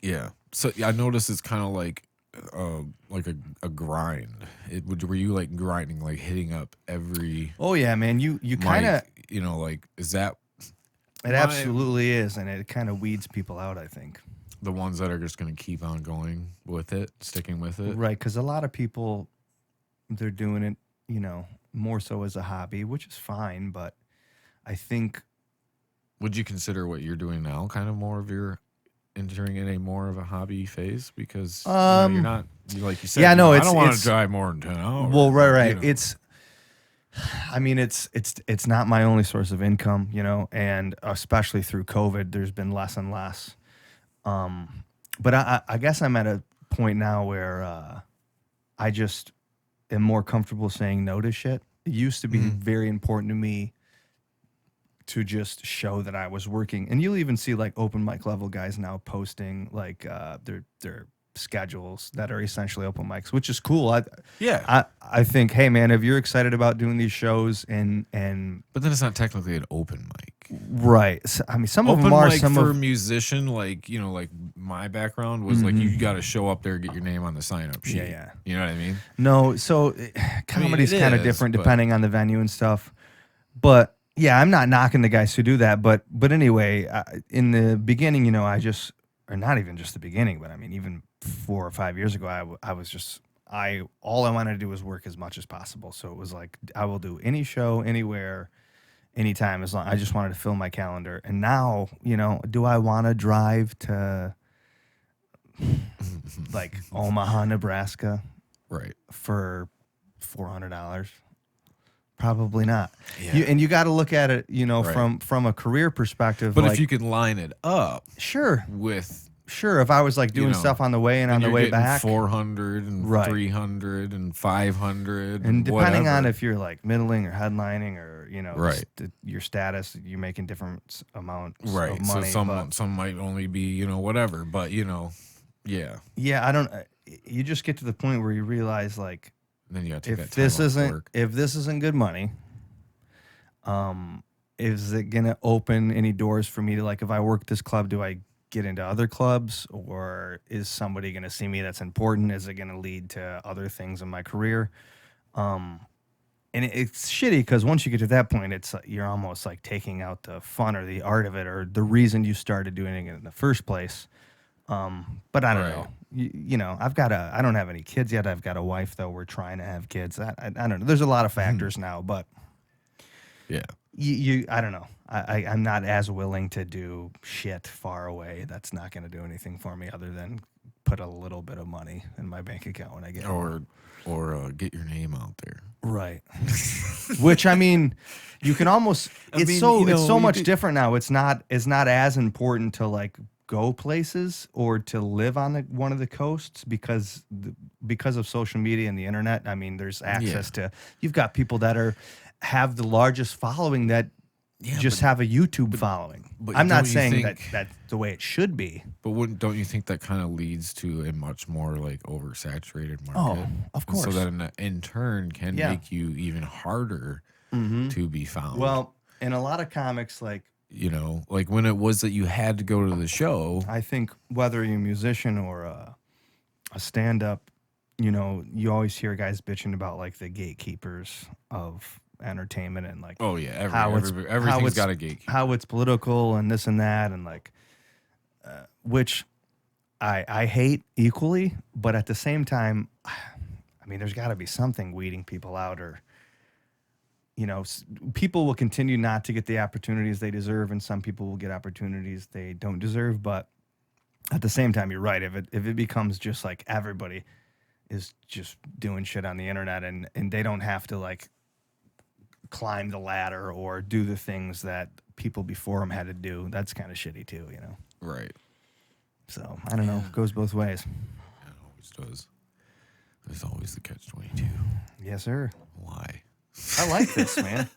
Yeah. So I noticed it's kind of like a grind. Were you like grinding, like hitting up every Oh yeah, man. You kind of mic? Like is that it my absolutely is, and it kind of weeds people out, I think. the ones that are just going to keep on going with it, sticking with it? Right, because a lot of people they're doing it, more so as a hobby, which is fine. But I think, Would you consider what you're doing now kind of more of your entering in a more of a hobby phase because you're um, not like you said yeah, no, I don't want to it's drive more than 10 well, hours, right, but right. I mean, it's not my only source of income, and especially through COVID, there's been less and less. But I guess I'm at a point now where I just am more comfortable saying no to shit. It used to be Mhm. very important to me to just show that I was working. And you'll even see like open mic level guys now posting like their schedules that are essentially open mics, which is cool. Yeah, I think, hey man, if you're excited about doing these shows and but then it's not technically an open mic. right, I mean some of them Open are mic some for a of musician, like like my background was like you got to show up there, get your name on the sign up sheet. yeah. You know what I mean? No, so I mean, comedy's it kind of is, different but depending on the venue and stuff. But yeah, I'm not knocking the guys who do that. But anyway, in the beginning, I just, or not even just the beginning, but I mean, even 4 or 5 years ago, I was just, all I wanted to do was work as much as possible. So it was like, I will do any show, anywhere, anytime, as long, I just wanted to fill my calendar. And now, do I want to drive to like Omaha, Nebraska right. for $400? Probably not. Yeah. You got to look at it, Right. from a career perspective. But like, if you can line it up sure, with if I was like doing stuff on the way and then on the you're way getting back, 400 and right. 300 and 500 And and depending on whatever. if you're like middling or headlining or Right. your status, you're making different amounts Right. of So money. some might only be, whatever, but yeah. Yeah, I don't. You just get to the point where you realize like And then you got to take if that time off work. if this isn't good money, is it gonna open any doors for me to, like, if I work this club, do I get into other clubs, or is somebody gonna see me that's important? Is it gonna lead to other things in my career? And it's shitty because once you get to that point, it's you're almost like taking out the fun or the art of it or the reason you started doing it in the first place. But I don't Right. know. I don't have any kids yet. I've got a wife though. We're trying to have kids. I don't know. There's a lot of factors now, but Yeah. I don't know. I'm not as willing to do shit far away. That's not going to do anything for me other than put a little bit of money in my bank account when I get home. Or get your name out there. Right. Which, I mean, you can almost, it's so much different now. It's not as important to like go places or to live on one of the coasts because of social media and the internet. I mean, there's access to, you've got people that have the largest following that just have a YouTube following. but I'm not don't you saying think- that's the way it should be. But don't you think that kind of leads to a much more like oversaturated market? Oh, of course. So that in turn can make you even harder to be found. Well, in a lot of comics, like, like when it was that you had to go to the show. I think whether you're a musician or a stand-up, you always hear guys bitching about like the gatekeepers of entertainment and like, Oh yeah, everything's got a gatekeeper. how it's political and this and that and like, which I hate equally, but at the same time, I mean, there's got to be something weeding people out, or people will continue not to get the opportunities they deserve, and some people will get opportunities they don't deserve. But at the same time, you're right. If it becomes just like everybody is just doing shit on the internet and they don't have to like climb the ladder or do the things that people before them had to do, that's kind of shitty too, Right. So I don't know. It goes both ways. It always does. There's always the catch-22. Yes, sir. Why? I like this, man.